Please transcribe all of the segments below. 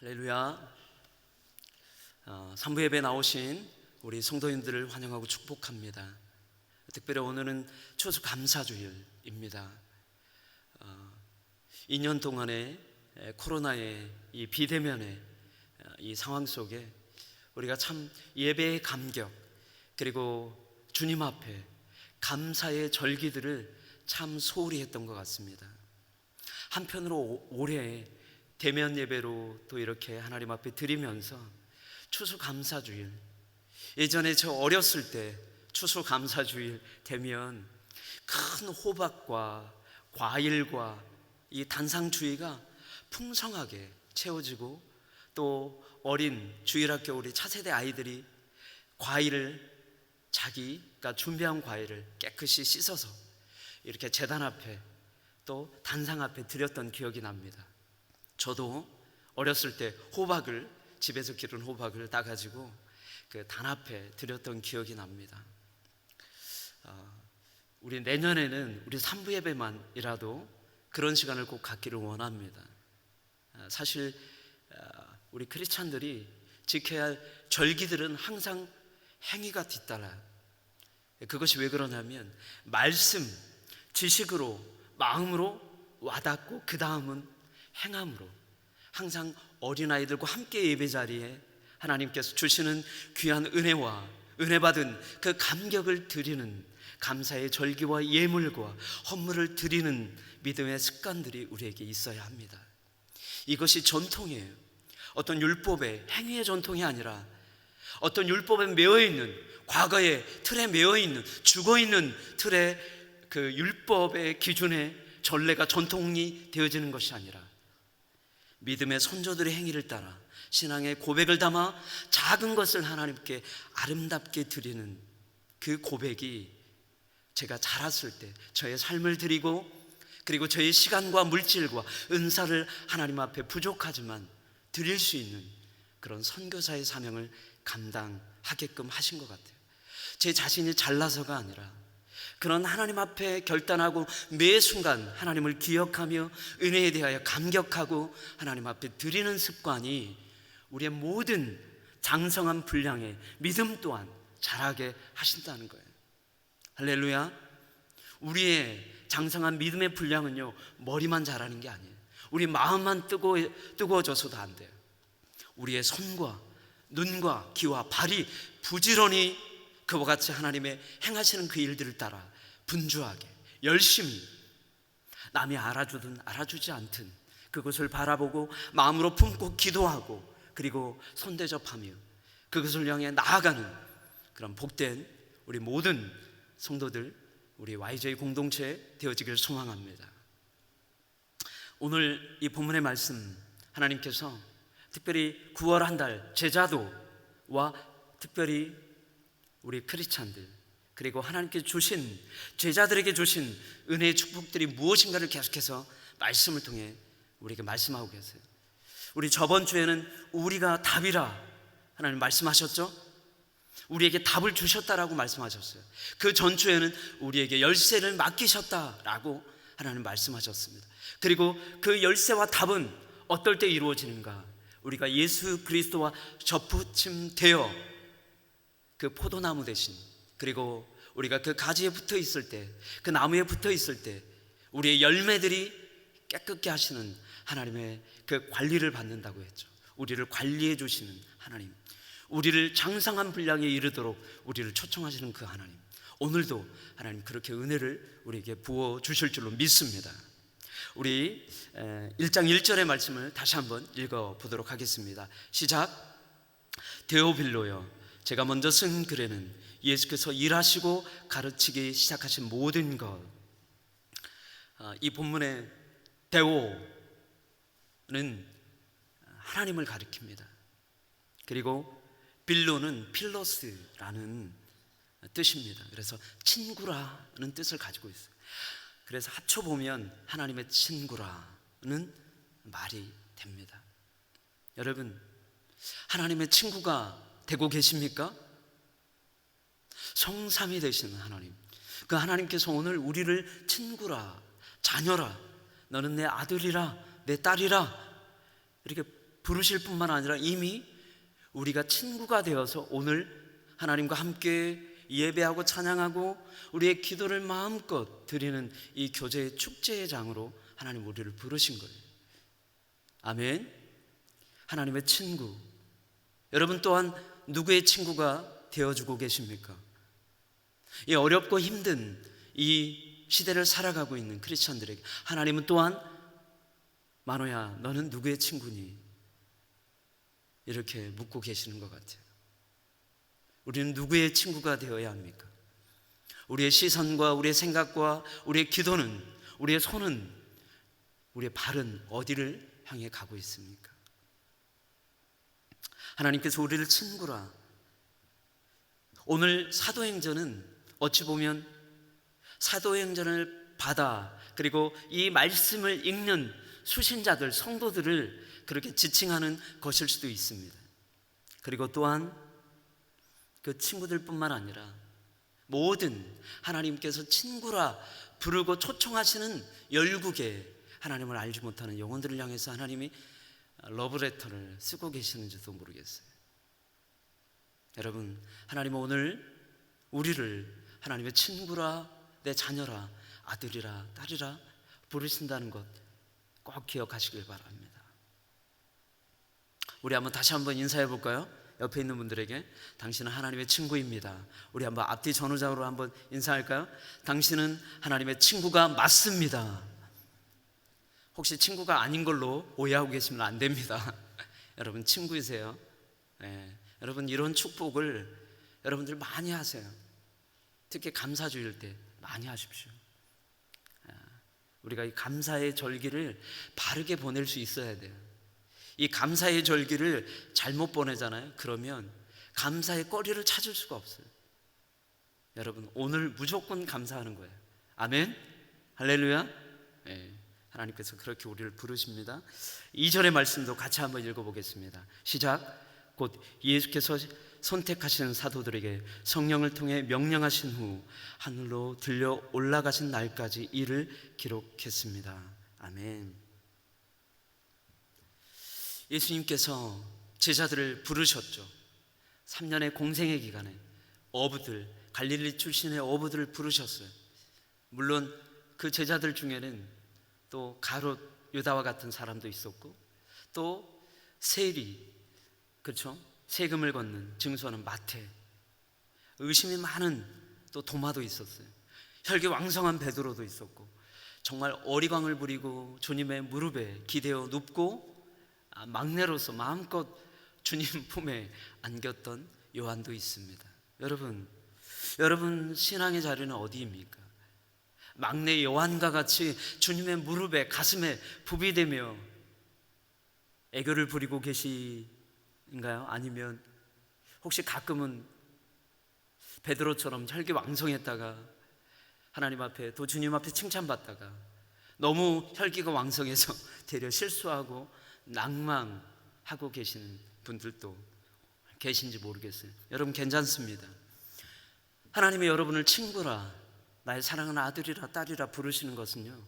할렐루야. 산부 예배 나오신 우리 성도님들을 환영하고 축복합니다. 특별히 오늘은 추수감사주일입니다. 2년 동안의 코로나의 이 비대면의 이 상황 속에 우리가 참 예배의 감격, 그리고 주님 앞에 감사의 절기들을 참 소홀히 했던 것 같습니다. 한편으로 올해 대면 예배로 또 이렇게 하나님 앞에 드리면서 추수감사주일, 예전에 저 어렸을 때 추수감사주일 되면 큰 호박과 과일과 이 단상주의가 풍성하게 채워지고, 또 어린 주일학교 우리 차세대 아이들이 과일을, 자기가 준비한 과일을 깨끗이 씻어서 이렇게 제단 앞에 또 단상 앞에 드렸던 기억이 납니다. 저도 어렸을 때 호박을, 집에서 기른 호박을 따가지고 그 단 앞에 드렸던 기억이 납니다. 우리 내년에는 우리 산부 예배만이라도 그런 시간을 꼭 갖기를 원합니다. 사실 우리 크리스찬들이 지켜야 할 절기들은 항상 행위가 뒤따라요. 그것이 왜 그러냐면 말씀, 지식으로, 마음으로 와닿고 그 다음은 행함으로, 항상 어린아이들과 함께 예배 자리에 하나님께서 주시는 귀한 은혜와 은혜 받은 그 감격을 드리는 감사의 절기와 예물과 헌물을 드리는 믿음의 습관들이 우리에게 있어야 합니다. 이것이 전통이에요. 어떤 율법의 행위의 전통이 아니라 어떤 율법에 매어있는, 과거의 틀에 매어있는, 죽어있는 틀의 그 율법의 기준에 전례가 전통이 되어지는 것이 아니라 믿음의 선조들의 행위를 따라 신앙의 고백을 담아 작은 것을 하나님께 아름답게 드리는 그 고백이, 제가 자랐을 때 저의 삶을 드리고, 그리고 저의 시간과 물질과 은사를 하나님 앞에 부족하지만 드릴 수 있는 그런 선교사의 사명을 감당하게끔 하신 것 같아요. 제 자신이 잘나서가 아니라 그런 하나님 앞에 결단하고 매 순간 하나님을 기억하며 은혜에 대하여 감격하고 하나님 앞에 드리는 습관이 우리의 모든 장성한 분량의 믿음 또한 자라게 하신다는 거예요. 할렐루야. 우리의 장성한 믿음의 분량은요, 머리만 자라는 게 아니에요. 우리 마음만 뜨거워져서도 안 돼요. 우리의 손과 눈과 귀와 발이 부지런히 그와 같이 하나님의 행하시는 그 일들을 따라 분주하게 열심히, 남이 알아주든 알아주지 않든 그것을 바라보고 마음으로 품고 기도하고, 그리고 손대접하며 그것을 향해 나아가는 그런 복된 우리 모든 성도들, 우리 YJ 공동체 되어지기를 소망합니다. 오늘 이 본문의 말씀, 하나님께서 특별히 9월 한 달 제자도와 특별히 우리 크리스찬들, 그리고 하나님께 주신, 제자들에게 주신 은혜의 축복들이 무엇인가를 계속해서 말씀을 통해 우리에게 말씀하고 계세요. 우리 저번 주에는 우리가 답이라 하나님 말씀하셨죠? 우리에게 답을 주셨다라고 말씀하셨어요. 그 전주에는 우리에게 열쇠를 맡기셨다라고 하나님 말씀하셨습니다. 그리고 그 열쇠와 답은 어떨 때 이루어지는가? 우리가 예수 그리스도와 접붙임되어 그 포도나무 대신, 그리고 우리가 그 가지에 붙어 있을 때, 그 나무에 붙어 있을 때 우리의 열매들이 깨끗게 하시는 하나님의 그 관리를 받는다고 했죠. 우리를 관리해 주시는 하나님, 우리를 장성한 분량에 이르도록 우리를 초청하시는 그 하나님, 오늘도 하나님 그렇게 은혜를 우리에게 부어 주실 줄로 믿습니다. 우리 1장 1절의 말씀을 다시 한번 읽어보도록 하겠습니다. 시작. 데오빌로여, 제가 먼저 쓴 글에는 예수께서 일하시고 가르치기 시작하신 모든 것, 이 본문의 데오는 하나님을 가리킵니다. 그리고 빌로는 필로스라는 뜻입니다. 그래서 친구라는 뜻을 가지고 있어요. 그래서 합쳐보면 하나님의 친구라는 말이 됩니다. 여러분, 하나님의 친구가 되고 계십니까? 성삼위 되시는 하나님, 그 하나님께서 오늘 우리를 친구라, 자녀라, 너는 내 아들이라, 내 딸이라 이렇게 부르실 뿐만 아니라 이미 우리가 친구가 되어서 오늘 하나님과 함께 예배하고 찬양하고 우리의 기도를 마음껏 드리는 이 교제의 축제의 장으로 하나님 우리를 부르신 거예요. 아멘. 하나님의 친구. 여러분 또한 누구의 친구가 되어주고 계십니까? 이 어렵고 힘든 이 시대를 살아가고 있는 크리스찬들에게 하나님은 또한 만호야, 너는 누구의 친구니? 이렇게 묻고 계시는 것 같아요. 우리는 누구의 친구가 되어야 합니까? 우리의 시선과 우리의 생각과 우리의 기도는, 우리의 손은, 우리의 발은 어디를 향해 가고 있습니까? 하나님께서 우리를 친구라. 오늘 사도행전은 어찌 보면 사도행전을 받아 그리고 이 말씀을 읽는 수신자들, 성도들을 그렇게 지칭하는 것일 수도 있습니다. 그리고 또한 그 친구들뿐만 아니라 모든 하나님께서 친구라 부르고 초청하시는 열국의 하나님을 알지 못하는 영혼들을 향해서 하나님이 러브레터를 쓰고 계시는지도 모르겠어요. 여러분, 하나님은 오늘 우리를 하나님의 친구라, 내 자녀라, 아들이라, 딸이라 부르신다는 것 꼭 기억하시길 바랍니다. 우리 다시 한번 인사해 볼까요? 옆에 있는 분들에게 당신은 하나님의 친구입니다. 우리 한번 앞뒤 전후장으로 한번 인사할까요? 당신은 하나님의 친구가 맞습니다. 혹시 친구가 아닌 걸로 오해하고 계시면 안 됩니다. 여러분 친구이세요. 네. 여러분 이런 축복을 여러분들 많이 하세요. 특히 감사주일 때 많이 하십시오. 우리가 이 감사의 절기를 바르게 보낼 수 있어야 돼요. 이 감사의 절기를 잘못 보내잖아요. 그러면 감사의 거리를 찾을 수가 없어요. 여러분 오늘 무조건 감사하는 거예요. 아멘. 할렐루야. 네. 하나님께서 그렇게 우리를 부르십니다. 2절의 말씀도 같이 한번 읽어보겠습니다. 시작. 곧 예수께서 선택하시는 사도들에게 성령을 통해 명령하신 후 하늘로 들려 올라가신 날까지 이를 기록했습니다. 아멘. 예수님께서 제자들을 부르셨죠. 3년의 공생의 기간에 어부들, 갈릴리 출신의 어부들을 부르셨어요. 물론 그 제자들 중에는 또 가롯 유다와 같은 사람도 있었고 또 세리, 그렇죠? 세금을 걷는 증수하는 마태, 의심이 많은 또 도마도 있었어요. 혈기왕성한 베드로도 있었고 정말 어리광을 부리고 주님의 무릎에 기대어 눕고 막내로서 마음껏 주님 품에 안겼던 요한도 있습니다. 여러분 신앙의 자리는 어디입니까? 막내 요한과 같이 주님의 무릎에 가슴에 부비대며 애교를 부리고 계신가요? 아니면 혹시 가끔은 베드로처럼 혈기왕성했다가 하나님 앞에 또 주님 앞에 칭찬받다가 너무 혈기가 왕성해서 되려 실수하고 낭망하고 계시는 분들도 계신지 모르겠어요. 여러분 괜찮습니다. 하나님이 여러분을 친구라, 나의 사랑하는 아들이라 딸이라 부르시는 것은요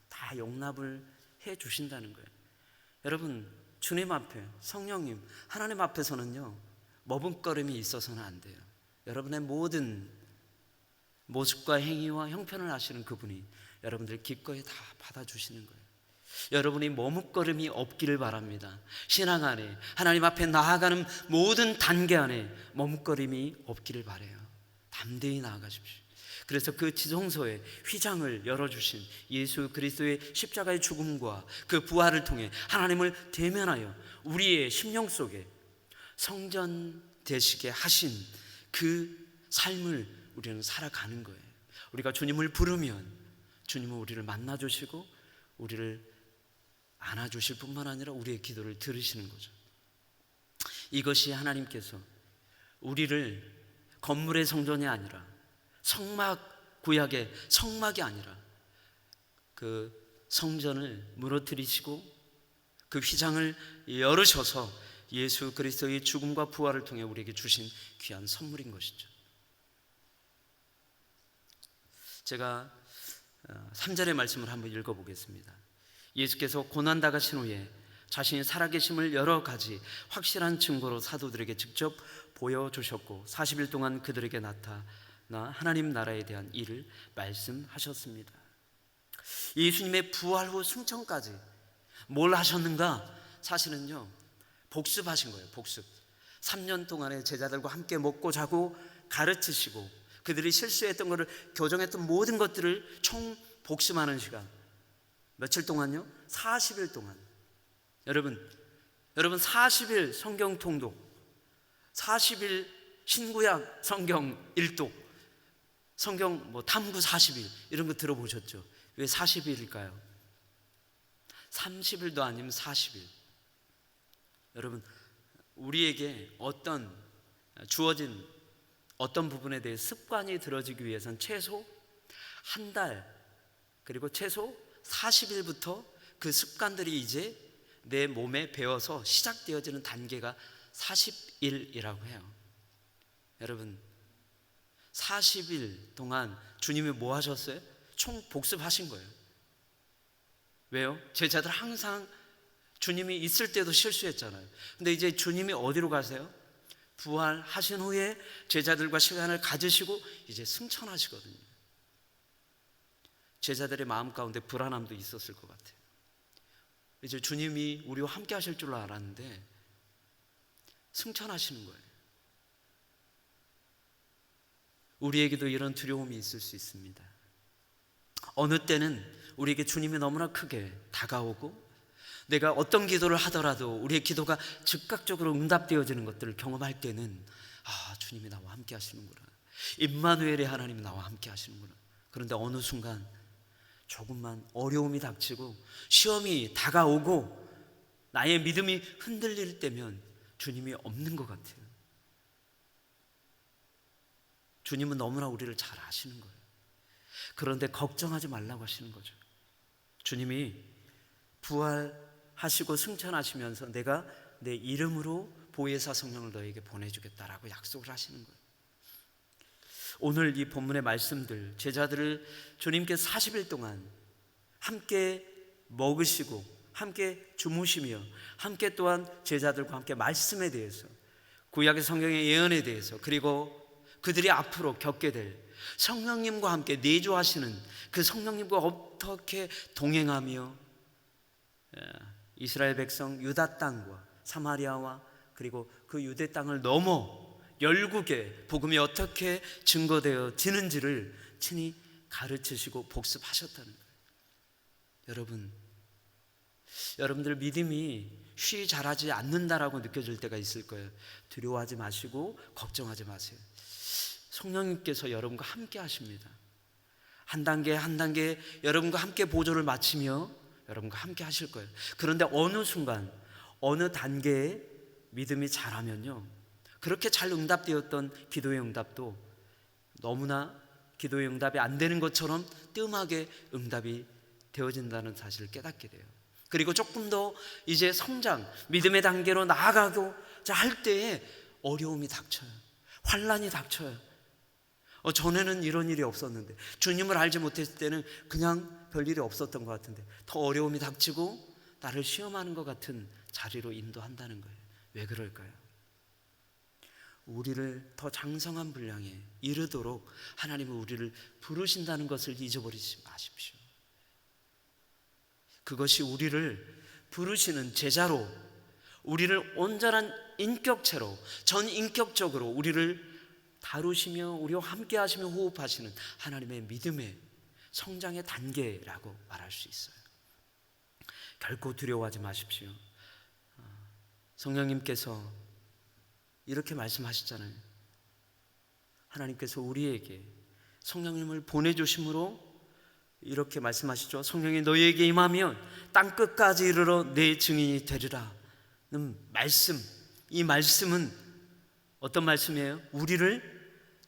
다 용납을 해 주신다는 거예요. 여러분 주님 앞에, 성령님, 하나님 앞에서는요 머뭇거림이 있어서는 안 돼요. 여러분의 모든 모습과 행위와 형편을 아시는 그분이 여러분들 기꺼이 다 받아주시는 거예요. 여러분이 머뭇거림이 없기를 바랍니다. 신앙 안에 하나님 앞에 나아가는 모든 단계 안에 머뭇거림이 없기를 바라요. 담대히 나아가십시오. 그래서 그 지성소의 휘장을 열어주신 예수 그리스도의 십자가의 죽음과 그 부활을 통해 하나님을 대면하여 우리의 심령 속에 성전되시게 하신 그 삶을 우리는 살아가는 거예요. 우리가 주님을 부르면 주님은 우리를 만나주시고 우리를 안아주실 뿐만 아니라 우리의 기도를 들으시는 거죠. 이것이 하나님께서 우리를 건물의 성전이 아니라 성막, 구약의 성막이 아니라 그 성전을 무너뜨리시고 그 휘장을 열으셔서 예수 그리스도의 죽음과 부활을 통해 우리에게 주신 귀한 선물인 것이죠. 제가 3절의 말씀을 한번 읽어보겠습니다. 예수께서 고난당하신 후에 자신이 살아계심을 여러 가지 확실한 증거로 사도들에게 직접 보여주셨고 40일 동안 그들에게 나타나 하나님 나라에 대한 일을 말씀하셨습니다. 예수님의 부활 후 승천까지 뭘 하셨는가? 사실은요, 복습하신 거예요. 복습. 3년 동안에 제자들과 함께 먹고 자고 가르치시고 그들이 실수했던 것을 교정했던 모든 것들을 총 복습하는 시간. 며칠 동안요? 40일 동안. 여러분 40일 성경 통독, 40일 신구약 성경 일독, 성경 탐구 40일 이런 거 들어보셨죠? 왜 40일일까요? 30일도 아니면 40일. 여러분, 우리에게 주어진 어떤 부분에 대해 습관이 들어지기 위해서는 최소 한 달, 그리고 최소 40일부터 그 습관들이 이제 내 몸에 배어서 시작되어지는 단계가 40일이라고 해요. 여러분, 40일 동안 주님이 뭐 하셨어요? 총 복습하신 거예요. 왜요? 제자들 항상 주님이 있을 때도 실수했잖아요. 근데 이제 주님이 어디로 가세요? 부활하신 후에 제자들과 시간을 가지시고 이제 승천하시거든요. 제자들의 마음 가운데 불안함도 있었을 것 같아요. 이제 주님이 우리와 함께 하실 줄 알았는데 승천하시는 거예요. 우리에게도 이런 두려움이 있을 수 있습니다. 어느 때는 우리에게 주님이 너무나 크게 다가오고 내가 어떤 기도를 하더라도 우리의 기도가 즉각적으로 응답되어지는 것들을 경험할 때는 주님이 나와 함께 하시는구나, 임마누엘의 하나님이 나와 함께 하시는구나. 그런데 어느 순간 조금만 어려움이 닥치고 시험이 다가오고 나의 믿음이 흔들릴 때면 주님이 없는 것 같아요. 주님은 너무나 우리를 잘 아시는 거예요. 그런데 걱정하지 말라고 하시는 거죠. 주님이 부활하시고 승천하시면서 내가 내 이름으로 보혜사 성령을 너에게 보내주겠다라고 약속을 하시는 거예요. 오늘 이 본문의 말씀들, 제자들을 주님께서 40일 동안 함께 먹으시고 함께 주무시며 함께 또한 제자들과 함께 말씀에 대해서, 구약의 성경의 예언에 대해서, 그리고 그들이 앞으로 겪게 될 성령님과 함께 내주하시는 그 성령님과 어떻게 동행하며 이스라엘 백성 유다 땅과 사마리아와 그리고 그 유대 땅을 넘어 열국에 복음이 어떻게 증거되어지는지를 친히 가르치시고 복습하셨다는 거예요. 여러분들 믿음이 쉬 자라지 않는다라고 느껴질 때가 있을 거예요. 두려워하지 마시고 걱정하지 마세요. 성령님께서 여러분과 함께 하십니다. 한 단계 한 단계 여러분과 함께 보조를 마치며 여러분과 함께 하실 거예요. 그런데 어느 순간 어느 단계에 믿음이 자라면요, 그렇게 잘 응답되었던 기도의 응답도 너무나 기도의 응답이 안 되는 것처럼 뜸하게 응답이 되어진다는 사실을 깨닫게 돼요. 그리고 조금 더 이제 성장, 믿음의 단계로 나아가고자 할 때에 어려움이 닥쳐요. 환난이 닥쳐요. 전에는 이런 일이 없었는데, 주님을 알지 못했을 때는 그냥 별일이 없었던 것 같은데 더 어려움이 닥치고 나를 시험하는 것 같은 자리로 인도한다는 거예요. 왜 그럴까요? 우리를 더 장성한 분량에 이르도록 하나님은 우리를 부르신다는 것을 잊어버리지 마십시오. 그것이 우리를 부르시는 제자로, 우리를 온전한 인격체로, 전인격적으로 우리를 다루시며 우리와 함께 하시며 호흡하시는 하나님의 믿음의 성장의 단계라고 말할 수 있어요. 결코 두려워하지 마십시오. 성령님께서 이렇게 말씀하시잖아요. 하나님께서 우리에게 성령님을 보내주심으로 이렇게 말씀하시죠. 성령이 너희에게 임하면 땅끝까지 이르러 내 증인이 되리라 는 말씀, 이 말씀은 어떤 말씀이에요? 우리를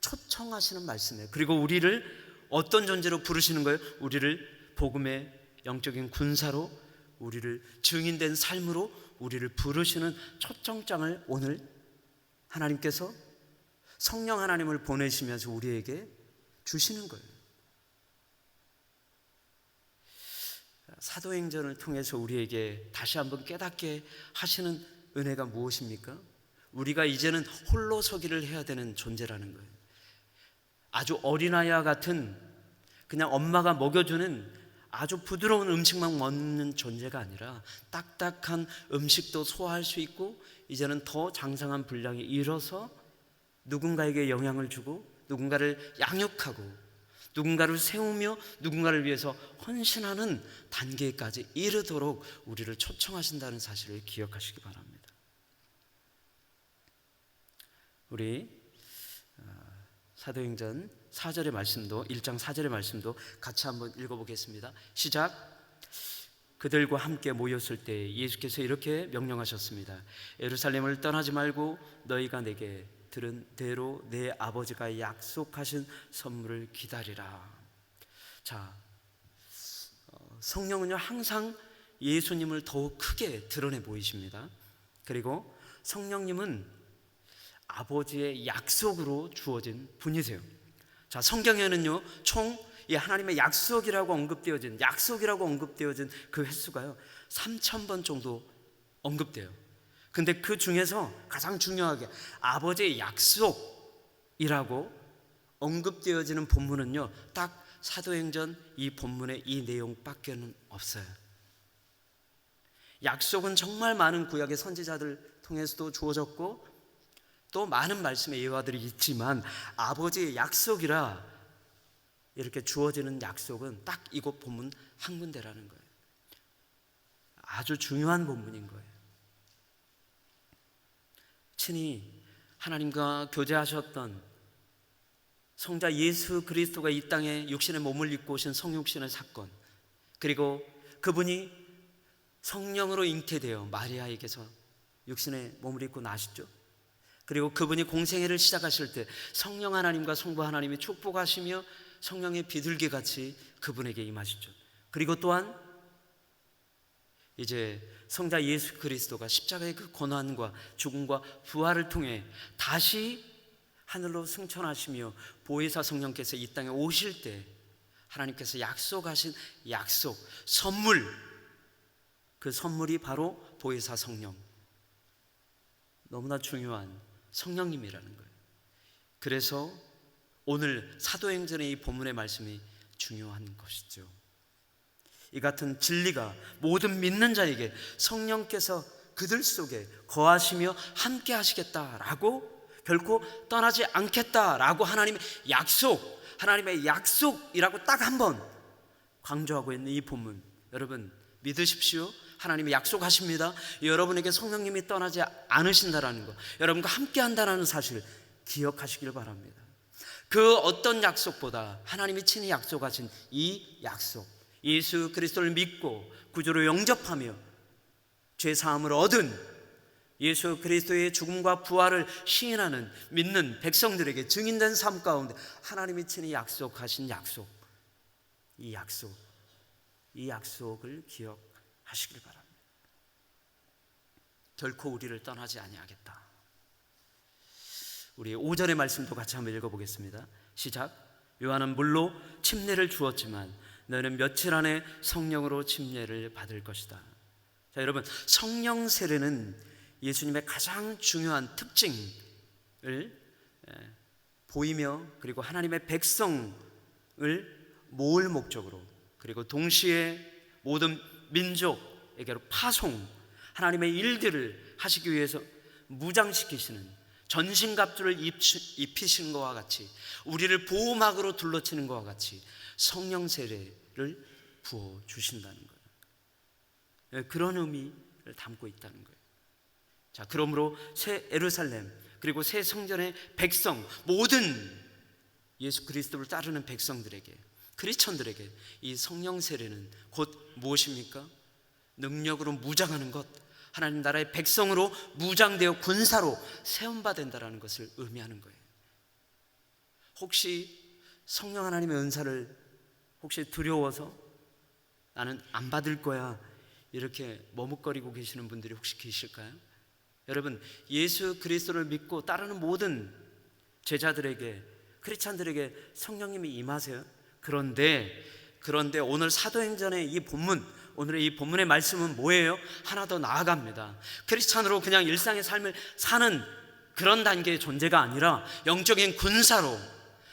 초청하시는 말씀이에요. 그리고 우리를 어떤 존재로 부르시는 거예요? 우리를 복음의 영적인 군사로, 우리를 증인된 삶으로 우리를 부르시는 초청장을 오늘 하나님께서 성령 하나님을 보내시면서 우리에게 주시는 거예요. 사도행전을 통해서 우리에게 다시 한번 깨닫게 하시는 은혜가 무엇입니까? 우리가 이제는 홀로 서기를 해야 되는 존재라는 거예요. 아주 어린아이와 같은 그냥 엄마가 먹여주는 아주 부드러운 음식만 먹는 존재가 아니라 딱딱한 음식도 소화할 수 있고 이제는 더 장성한 분량에 이르러서 누군가에게 영향을 주고 누군가를 양육하고 누군가를 세우며 누군가를 위해서 헌신하는 단계까지 이르도록 우리를 초청하신다는 사실을 기억하시기 바랍니다. 우리 사도행전 4절의 말씀도 1장 4절의 말씀도 같이 한번 읽어보겠습니다. 시작. 그들과 함께 모였을 때 예수께서 이렇게 명령하셨습니다. 예루살렘을 떠나지 말고 너희가 내게 들은 대로 내 아버지가 약속하신 선물을 기다리라. 자, 성령은요 항상 예수님을 더욱 크게 드러내 보이십니다. 그리고 성령님은 아버지의 약속으로 주어진 분이세요. 자, 성경에는요 총 하나님의 약속이라고 언급되어진 그 횟수가요 3,000번 정도 언급돼요. 근데 그 중에서 가장 중요하게 아버지의 약속이라고 언급되어지는 본문은요 딱 사도행전 이 본문의 이 내용밖에는 없어요. 약속은 정말 많은 구약의 선지자들 통해서도 주어졌고 또 많은 말씀의 예화들이 있지만 아버지의 약속이라 이렇게 주어지는 약속은 딱 이곳 본문 한 군데라는 거예요. 아주 중요한 본문인 거예요. 친히 하나님과 교제하셨던 성자 예수 그리스도가 이 땅에 육신의 몸을 입고 오신 성육신의 사건, 그리고 그분이 성령으로 잉태되어 마리아에게서 육신의 몸을 입고 나시죠. 그리고 그분이 공생애를 시작하실 때 성령 하나님과 성부 하나님이 축복하시며 성령의 비둘기같이 그분에게 임하시죠. 그리고 또한 이제 성자 예수 그리스도가 십자가의 그 고난과 죽음과 부활을 통해 다시 하늘로 승천하시며 보혜사 성령께서 이 땅에 오실 때 하나님께서 약속하신 약속, 선물, 그 선물이 바로 보혜사 성령, 너무나 중요한 성령님이라는 거예요. 그래서 오늘 사도행전의 이 본문의 말씀이 중요한 것이죠. 이 같은 진리가 모든 믿는 자에게 성령께서 그들 속에 거하시며 함께 하시겠다라고, 결코 떠나지 않겠다라고 하나님의 약속이라고 딱 한 번 강조하고 있는 이 본문, 여러분 믿으십시오. 하나님이 약속하십니다. 여러분에게 성령님이 떠나지 않으신다라는 것, 여러분과 함께 한다는 사실 기억하시길 바랍니다. 그 어떤 약속보다 하나님이 친히 약속하신 이 약속, 예수 그리스도를 믿고 구주로 영접하며 죄사함을 얻은 예수 그리스도의 죽음과 부활을 시인하는 믿는 백성들에게 증인된 삶 가운데 하나님이 친히 약속하신 약속, 이 약속을 기억하시길 바랍니다. 결코 우리를 떠나지 아니하겠다. 우리 5절의 말씀도 같이 한번 읽어보겠습니다. 시작. 요한은 물로 침례를 주었지만 너희는 며칠 안에 성령으로 침례를 받을 것이다. 자, 여러분, 성령 세례는 예수님의 가장 중요한 특징을 보이며 그리고 하나님의 백성을 모을 목적으로, 그리고 동시에 모든 민족에게로 파송, 하나님의 일들을 하시기 위해서 무장시키시는, 전신갑주를 입히신 것과 같이, 우리를 보호막으로 둘러치는 것과 같이 성령 세례를 부어주신다는 거예요. 그런 의미를 담고 있다는 거예요. 자, 그러므로 새 예루살렘 그리고 새 성전의 백성, 모든 예수 그리스도를 따르는 백성들에게, 크리스천들에게 이 성령 세례는 곧 무엇입니까? 능력으로 무장하는 것, 하나님 나라의 백성으로 무장되어 군사로 세움받는다는 것을 의미하는 거예요. 혹시 성령 하나님의 은사를 혹시 두려워서 나는 안 받을 거야 이렇게 머뭇거리고 계시는 분들이 혹시 계실까요? 여러분, 예수 그리스도를 믿고 따르는 모든 제자들에게, 크리스찬들에게 성령님이 임하세요. 그런데 오늘 사도행전의 이 본문 오늘의 이 본문의 말씀은 뭐예요? 하나 더 나아갑니다. 크리스찬으로 그냥 일상의 삶을 사는 그런 단계의 존재가 아니라 영적인 군사로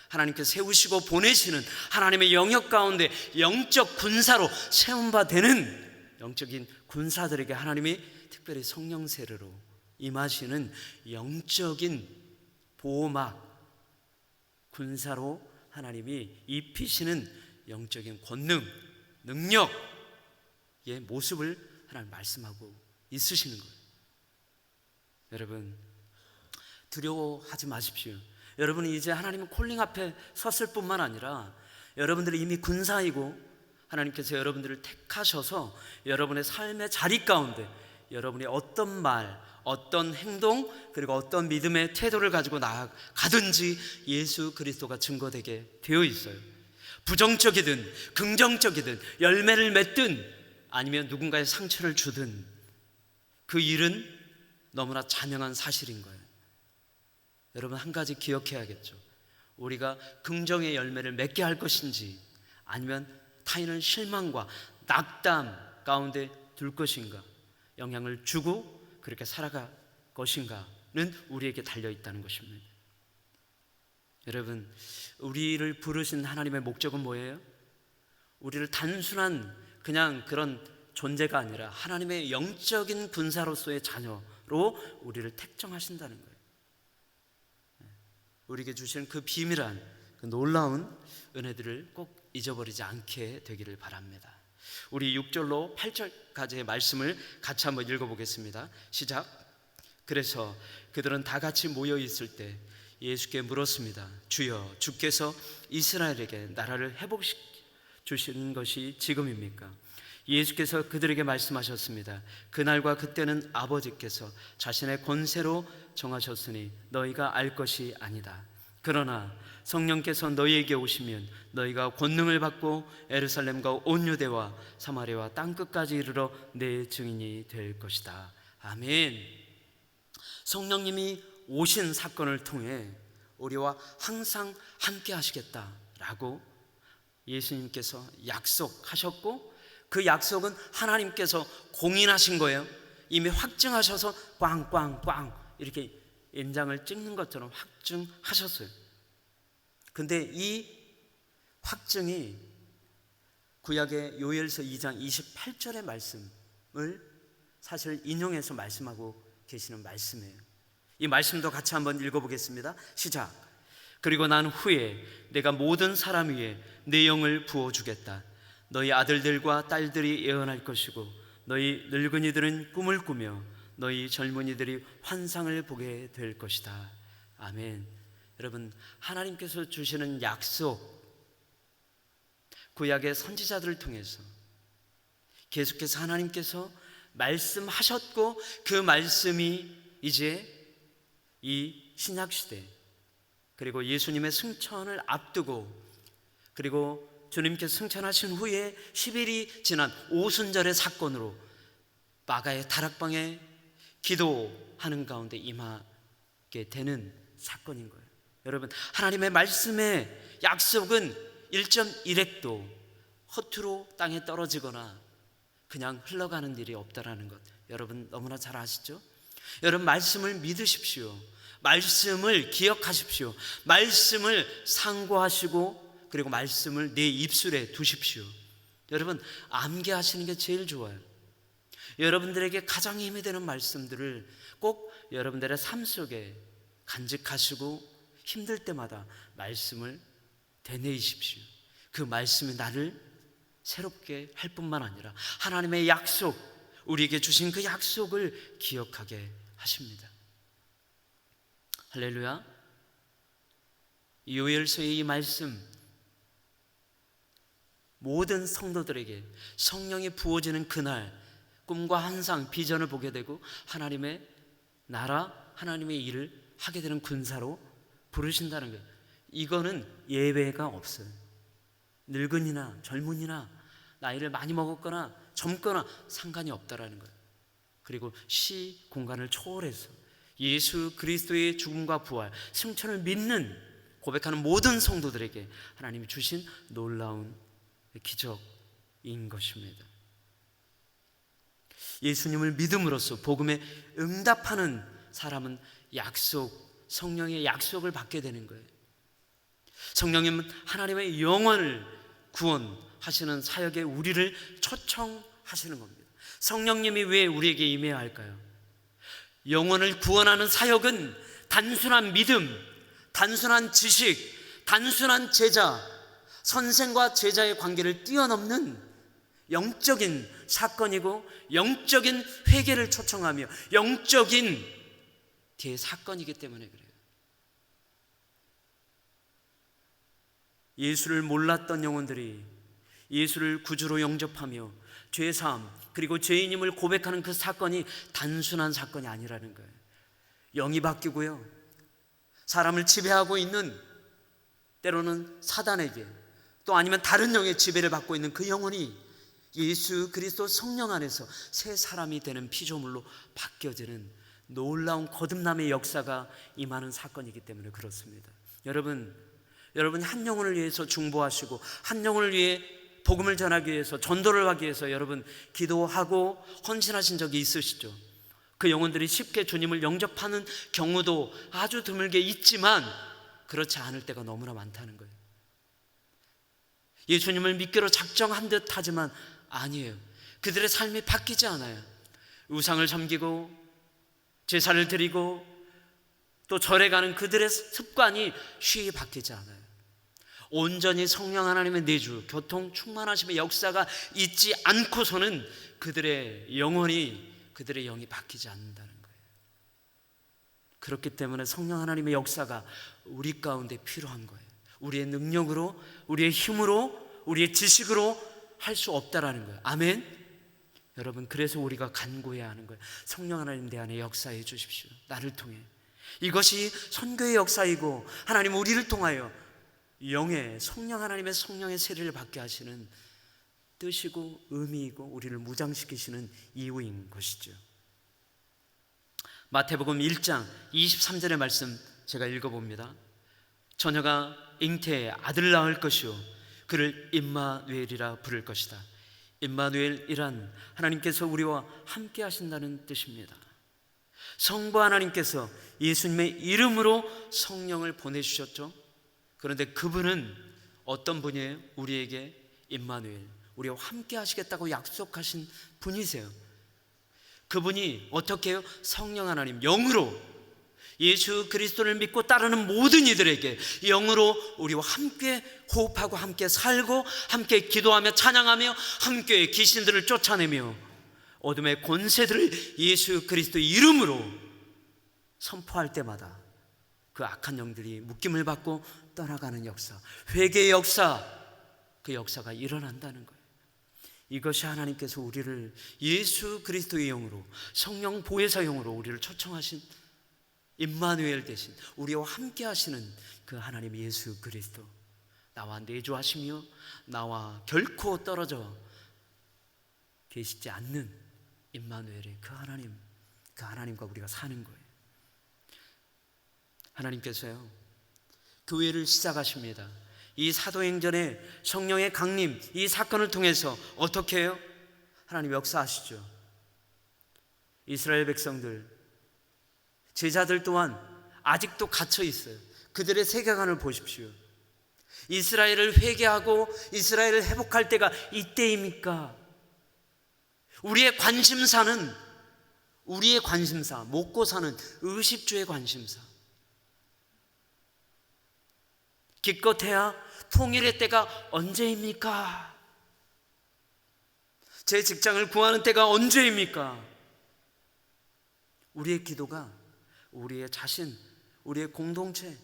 하나님께서 세우시고 보내시는 하나님의 영역 가운데 영적 군사로 세운 바 되는 영적인 군사들에게 하나님이 특별히 성령 세례로 임하시는 영적인 보호막 군사로 하나님이 입히시는 영적인 권능, 능력의 모습을 하나님 말씀하고 있으시는 거예요. 여러분, 두려워하지 마십시오. 여러분이 이제 하나님의 콜링 앞에 섰을 뿐만 아니라 여러분들이 이미 군사이고 하나님께서 여러분들을 택하셔서 여러분의 삶의 자리 가운데 여러분이 어떤 말, 어떤 행동, 그리고 어떤 믿음의 태도를 가지고 나아가든지 예수 그리스도가 증거되게 되어 있어요. 부정적이든 긍정적이든 열매를 맺든 아니면 누군가의 상처를 주든 그 일은 너무나 자명한 사실인 거예요. 여러분, 한 가지 기억해야겠죠. 우리가 긍정의 열매를 맺게 할 것인지 아니면 타인을 실망과 낙담 가운데 둘 것인가, 영향을 주고 그렇게 살아갈 것인가는 우리에게 달려있다는 것입니다. 여러분, 우리를 부르신 하나님의 목적은 뭐예요? 우리를 단순한 그냥 그런 존재가 아니라 하나님의 영적인 군사로서의 자녀로 우리를 택정하신다는 거예요. 우리에게 주시는 그 비밀한 그 놀라운 은혜들을 꼭 잊어버리지 않게 되기를 바랍니다. 우리 6절로 8절까지의 말씀을 같이 한번 읽어보겠습니다. 시작. 그래서 그들은 다 같이 모여 있을 때 예수께 물었습니다. 주여, 주께서 이스라엘에게 나라를 회복시켜 주시는 것이 지금입니까? 예수께서 그들에게 말씀하셨습니다. 그날과 그때는 아버지께서 자신의 권세로 정하셨으니 너희가 알 것이 아니다. 그러나 성령께서 너희에게 오시면 너희가 권능을 받고 예루살렘과 온 유대와 사마리아와 땅끝까지 이르러 내 증인이 될 것이다. 아멘. 성령님이 오신 사건을 통해 우리와 항상 함께 하시겠다라고 예수님께서 약속하셨고, 그 약속은 하나님께서 공인하신 거예요. 이미 확증하셔서 꽝꽝꽝 이렇게 인장을 찍는 것처럼 확증하셨어요. 근데 이 확증이 구약의 요엘서 2장 28절의 말씀을 사실 인용해서 말씀하고 계시는 말씀이에요. 이 말씀도 같이 한번 읽어보겠습니다. 시작. 그리고 난 후에 내가 모든 사람 위에 내 영을 부어주겠다. 너희 아들들과 딸들이 예언할 것이고 너희 늙은이들은 꿈을 꾸며 너희 젊은이들이 환상을 보게 될 것이다. 아멘. 여러분, 하나님께서 주시는 약속, 구약의 선지자들을 통해서 계속해서 하나님께서 말씀하셨고, 그 말씀이 이제 이 신약시대 그리고 예수님의 승천을 앞두고, 그리고 주님께서 승천하신 후에 10일이 지난 오순절의 사건으로 마가의 다락방에 기도하는 가운데 임하게 되는 사건인 거예요. 여러분, 하나님의 말씀의 약속은 1.1핵도 허투루 땅에 떨어지거나 그냥 흘러가는 일이 없다라는 것, 여러분 너무나 잘 아시죠? 여러분, 말씀을 믿으십시오. 말씀을 기억하십시오. 말씀을 상고하시고 그리고 말씀을 내 입술에 두십시오. 여러분, 암기하시는 게 제일 좋아요. 여러분들에게 가장 힘이 되는 말씀들을 꼭 여러분들의 삶 속에 간직하시고 힘들 때마다 말씀을 되뇌이십시오. 그 말씀이 나를 새롭게 할 뿐만 아니라 하나님의 약속, 우리에게 주신 그 약속을 기억하게 하십니다. 할렐루야. 요엘서의 이 말씀, 모든 성도들에게 성령이 부어지는 그날 꿈과 환상, 비전을 보게 되고 하나님의 나라, 하나님의 일을 하게 되는 군사로 부르신다는 거예요. 이거는 예외가 없어요. 늙은이나 젊은이나 나이를 많이 먹었거나 젊거나 상관이 없다라는 거예요. 그리고 시, 공간을 초월해서 예수 그리스도의 죽음과 부활, 승천을 믿는, 고백하는 모든 성도들에게 하나님이 주신 놀라운 기적인 것입니다. 예수님을 믿음으로써 복음에 응답하는 사람은 성령의 약속을 받게 되는 거예요. 성령님은 하나님의 영혼을 구원하시는 사역에 우리를 초청하시는 겁니다. 성령님이 왜 우리에게 임해야 할까요? 영혼을 구원하는 사역은 단순한 믿음, 단순한 지식, 단순한 제자, 선생과 제자의 관계를 뛰어넘는 영적인 사건이고 영적인 회개를 초청하며 영적인 대사건이기 때문에 그래요. 예수를 몰랐던 영혼들이 예수를 구주로 영접하며 죄사함 그리고 죄인임을 고백하는 그 사건이 단순한 사건이 아니라는 거예요. 영이 바뀌고요, 사람을 지배하고 있는, 때로는 사단에게 또 아니면 다른 영의 지배를 받고 있는 그 영혼이 예수 그리스도 성령 안에서 새 사람이 되는 피조물로 바뀌어지는 놀라운 거듭남의 역사가 임하는 사건이기 때문에 그렇습니다. 여러분 한 영혼을 위해서 중보하시고 한 영혼을 위해 복음을 전하기 위해서, 전도를 하기 위해서 여러분 기도하고 헌신하신 적이 있으시죠? 그 영혼들이 쉽게 주님을 영접하는 경우도 아주 드물게 있지만 그렇지 않을 때가 너무나 많다는 거예요. 예수님을 믿기로 작정한 듯 하지만 아니에요. 그들의 삶이 바뀌지 않아요. 우상을 섬기고 제사를 드리고 또 절에 가는 그들의 습관이 쉬이 바뀌지 않아요. 온전히 성령 하나님의 내주, 교통, 충만하심의 역사가 있지 않고서는 그들의 영이 바뀌지 않는다는 거예요. 그렇기 때문에 성령 하나님의 역사가 우리 가운데 필요한 거예요. 우리의 능력으로, 우리의 힘으로, 우리의 지식으로 할 수 없다라는 거예요. 아멘. 여러분, 그래서 우리가 간구해야 하는 거예요. 성령 하나님 내 안에 역사해 주십시오. 나를 통해. 이것이 선교의 역사이고 하나님 우리를 통하여 성령 하나님의 성령의 세례를 받게 하시는 뜻이고 의미이고 우리를 무장시키시는 이유인 것이죠. 마태복음 1장 23절의 말씀 제가 읽어봅니다. 처녀가 잉태에 아들을 낳을 것이요 그를 임마누엘이라 부를 것이다. 임마누엘이란 하나님께서 우리와 함께 하신다는 뜻입니다. 성부 하나님께서 예수님의 이름으로 성령을 보내주셨죠. 그런데 그분은 어떤 분이에요? 우리에게 임마누엘, 우리와 함께 하시겠다고 약속하신 분이세요. 그분이 어떻게 해요? 성령 하나님, 영으로 예수 그리스도를 믿고 따르는 모든 이들에게 영으로 우리와 함께 호흡하고 함께 살고 함께 기도하며 찬양하며 함께 귀신들을 쫓아내며 어둠의 권세들을 예수 그리스도 이름으로 선포할 때마다 그 악한 영들이 묶임을 받고 떠나가는 역사, 회개의 역사, 그 역사가 일어난다는 거예요. 이것이 하나님께서 우리를 예수 그리스도의 영으로, 성령 보혜사 영으로 우리를 초청하신 임마누엘 대신 우리와 함께 하시는 그 하나님 예수 그리스도, 나와 내주하시며 나와 결코 떨어져 계시지 않는 임마누엘의 그 하나님과 우리가 사는 거예요. 하나님께서요 교회를 시작하십니다. 이 사도행전의 성령의 강림, 이 사건을 통해서 어떻게 해요? 하나님 역사하시죠. 이스라엘 백성들, 제자들 또한 아직도 갇혀 있어요. 그들의 세계관을 보십시오. 이스라엘을 회개하고 이스라엘을 회복할 때가 이때입니까? 우리의 관심사, 먹고 사는 의식주의 관심사. 기껏해야 통일의 때가 언제입니까? 제 직장을 구하는 때가 언제입니까? 우리의 기도가 우리의 자신, 우리의 공동체,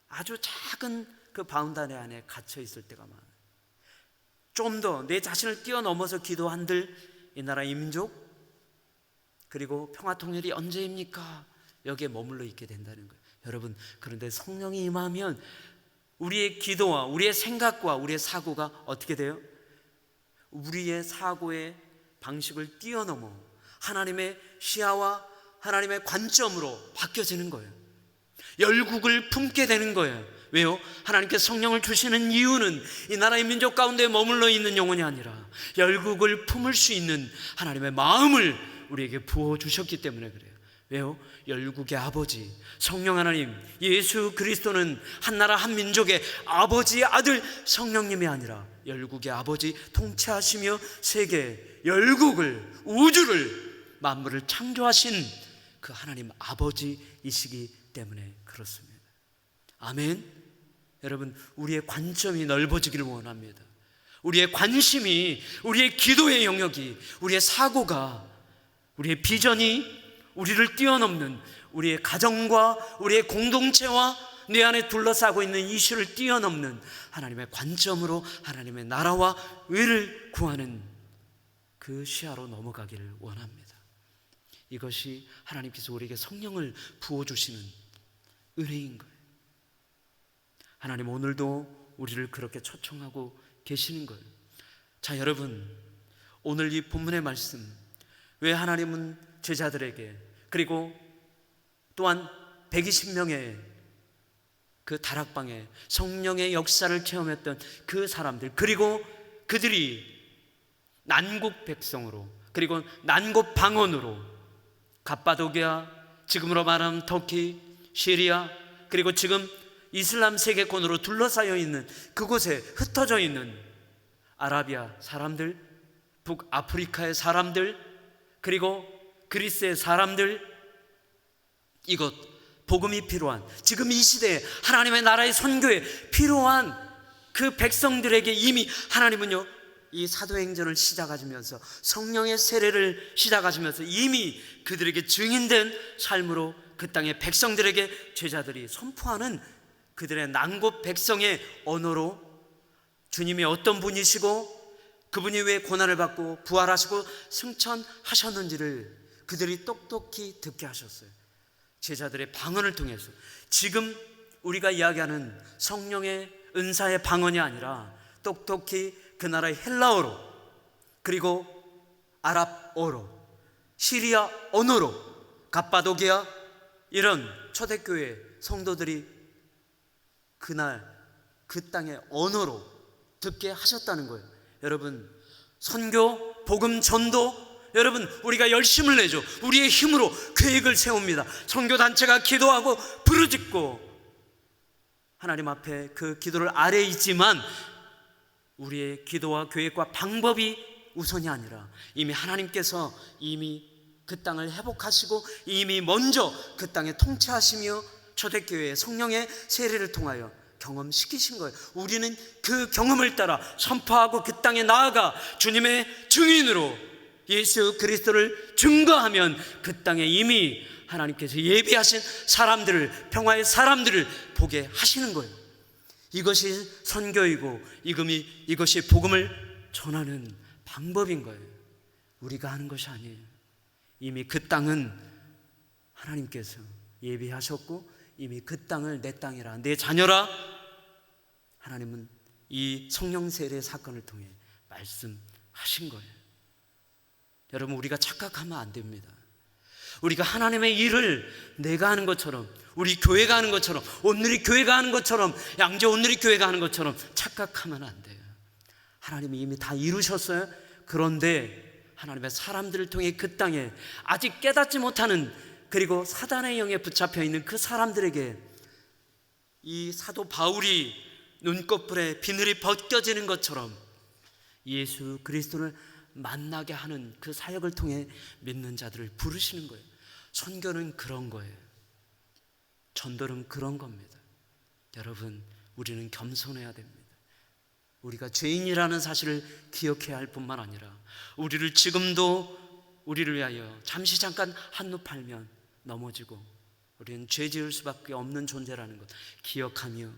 아주 작은 그 바운다리 안에 갇혀 있을 때가 많아요. 좀 더 내 자신을 뛰어넘어서 기도한들 이 나라 이 민족, 그리고 평화통일이 언제입니까? 여기에 머물러 있게 된다는 거예요. 여러분, 그런데 성령이 임하면 우리의 기도와 우리의 생각과 우리의 사고가 어떻게 돼요? 우리의 사고의 방식을 뛰어넘어 하나님의 시야와 하나님의 관점으로 바뀌어지는 거예요. 열국을 품게 되는 거예요. 왜요? 하나님께서 성령을 주시는 이유는 이 나라의 민족 가운데 머물러 있는 영혼이 아니라 열국을 품을 수 있는 하나님의 마음을 우리에게 부어주셨기 때문에 그래요. 왜요? 열국의 아버지 성령 하나님 예수 그리스도는 한 나라 한 민족의 아버지 아들 성령님이 아니라 열국의 아버지 통치하시며 세계 열국을 우주를 만물을 창조하신 그 하나님 아버지이시기 때문에 그렇습니다. 아멘. 여러분, 우리의 관점이 넓어지기를 원합니다. 우리의 관심이, 우리의 기도의 영역이, 우리의 사고가, 우리의 비전이 우리를 뛰어넘는, 우리의 가정과 우리의 공동체와 내 안에 둘러싸고 있는 이슈를 뛰어넘는 하나님의 관점으로 하나님의 나라와 의를 구하는 그 시야로 넘어가기를 원합니다. 이것이 하나님께서 우리에게 성령을 부어주시는 은혜인 거예요. 하나님 오늘도 우리를 그렇게 초청하고 계시는 거예요. 자, 여러분, 오늘 이 본문의 말씀, 왜 하나님은 제자들에게 그리고 또한 120명의 그 다락방에 성령의 역사를 체험했던 그 사람들, 그리고 그들이 난국 백성으로, 그리고 난국 방언으로 갑바도기아, 지금으로 말하면 터키, 시리아, 그리고 지금 이슬람 세계권으로 둘러싸여 있는 그곳에 흩어져 있는 아라비아 사람들, 북아프리카의 사람들, 그리고 그리스의 사람들, 이것 복음이 필요한, 지금 이 시대에 하나님의 나라의 선교에 필요한 그 백성들에게 이미 하나님은요 이 사도행전을 시작하시면서 성령의 세례를 시작하시면서 이미 그들에게 증인된 삶으로 그 땅의 백성들에게 제자들이 선포하는 그들의 난곳 백성의 언어로 주님이 어떤 분이시고 그분이 왜 고난을 받고 부활하시고 승천하셨는지를 그들이 똑똑히 듣게 하셨어요. 제자들의 방언을 통해서. 지금 우리가 이야기하는 성령의 은사의 방언이 아니라 똑똑히 그 나라의 헬라어로, 그리고 아랍어로, 시리아 언어로 갑바도기아 이런 초대교회 성도들이 그날 그 땅의 언어로 듣게 하셨다는 거예요. 여러분, 선교, 복음 전도, 여러분 우리가 열심을 내죠. 우리의 힘으로 계획을 세웁니다. 선교단체가 기도하고 부르짖고 하나님 앞에 그 기도를 아래에 있지만 우리의 기도와 계획과 방법이 우선이 아니라 이미 하나님께서 이미 그 땅을 회복하시고 이미 먼저 그 땅에 통치하시며 초대교회의 성령의 세례를 통하여 경험시키신 거예요. 우리는 그 경험을 따라 선포하고 그 땅에 나아가 주님의 증인으로 예수 그리스도를 증거하면 그 땅에 이미 하나님께서 예비하신 사람들을, 평화의 사람들을 보게 하시는 거예요. 이것이 선교이고 이것이 복음을 전하는 방법인 거예요. 우리가 하는 것이 아니에요. 이미 그 땅은 하나님께서 예비하셨고 이미 그 땅을 내 땅이라, 내 자녀라 하나님은 이 성령 세례 사건을 통해 말씀하신 거예요. 여러분, 우리가 착각하면 안 됩니다. 우리가 하나님의 일을 내가 하는 것처럼, 우리 교회가 하는 것처럼, 온누리 교회가 하는 것처럼, 양재 온누리 교회가 하는 것처럼 착각하면 안 돼요. 하나님이 이미 다 이루셨어요. 그런데 하나님의 사람들을 통해 그 땅에 아직 깨닫지 못하는, 그리고 사단의 영에 붙잡혀 있는 그 사람들에게 이 사도 바울이 눈꺼풀에 비늘이 벗겨지는 것처럼 예수 그리스도를 만나게 하는 그 사역을 통해 믿는 자들을 부르시는 거예요. 선교는 그런 거예요. 전도는 그런 겁니다. 여러분, 우리는 겸손해야 됩니다. 우리가 죄인이라는 사실을 기억해야 할 뿐만 아니라 우리를 지금도 우리를 위하여 잠시 잠깐 한눈 팔면 넘어지고 우리는 죄 지을 수밖에 없는 존재라는 것 기억하며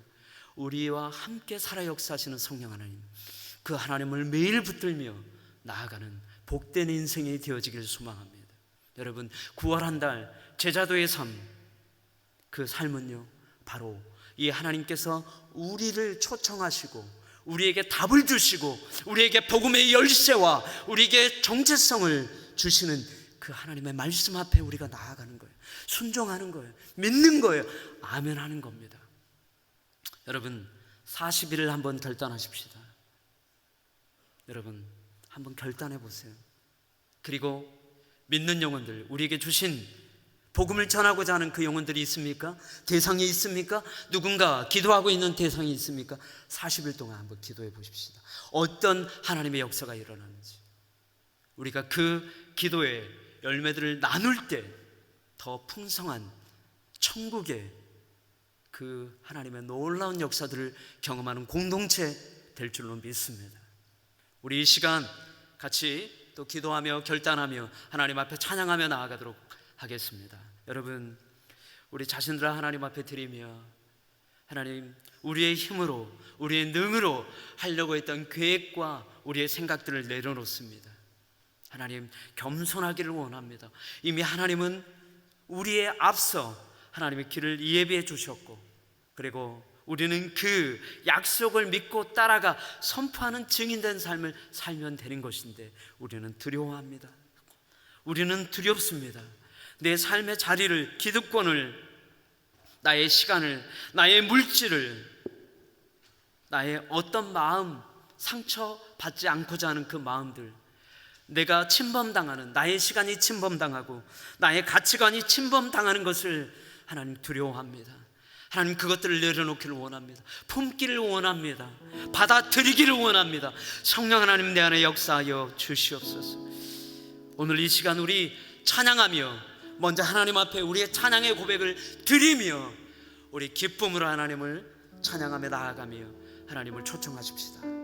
우리와 함께 살아 역사하시는 성령 하나님, 그 하나님을 매일 붙들며 나아가는 복된 인생이 되어지길 소망합니다. 여러분, 구원한 달 제자도의 삶, 그 삶은요 바로 이 하나님께서 우리를 초청하시고 우리에게 답을 주시고 우리에게 복음의 열쇠와 우리에게 정체성을 주시는 그 하나님의 말씀 앞에 우리가 나아가는 거예요. 순종하는 거예요. 믿는 거예요. 아멘 하는 겁니다. 여러분 40일을 한번 결단하십시다. 여러분 한번 결단해 보세요. 그리고 믿는 영혼들, 우리에게 주신 복음을 전하고자 하는 그 영혼들이 있습니까? 대상이 있습니까? 누군가 기도하고 있는 대상이 있습니까? 40일 동안 한번 기도해 보십시다. 어떤 하나님의 역사가 일어나는지. 우리가 그 기도의 열매들을 나눌 때 더 풍성한 천국의 그 하나님의 놀라운 역사들을 경험하는 공동체 될 줄로 믿습니다. 우리 이 시간 같이 또 기도하며 결단하며 하나님 앞에 찬양하며 나아가도록 하겠습니다. 여러분, 우리 자신들을 하나님 앞에 드리며 하나님, 우리의 힘으로 우리의 능으로 하려고 했던 계획과 우리의 생각들을 내려놓습니다. 하나님, 겸손하기를 원합니다. 이미 하나님은 우리의 앞서 하나님의 길을 예비해 주셨고, 그리고 우리는 그 약속을 믿고 따라가 선포하는 증인된 삶을 살면 되는 것인데 우리는 두려워합니다. 우리는 두렵습니다. 내 삶의 자리를, 기득권을, 나의 시간을, 나의 물질을, 나의 어떤 마음, 상처받지 않고자 하는 그 마음들, 내가 침범당하는, 나의 시간이 침범당하고 나의 가치관이 침범당하는 것을 하나님 두려워합니다. 하나님, 그것들을 내려놓기를 원합니다. 품기를 원합니다. 받아들이기를 원합니다. 성령 하나님, 내 안에 역사하여 주시옵소서. 오늘 이 시간 우리 찬양하며 먼저 하나님 앞에 우리의 찬양의 고백을 드리며 우리 기쁨으로 하나님을 찬양하며 나아가며 하나님을 초청하십시다.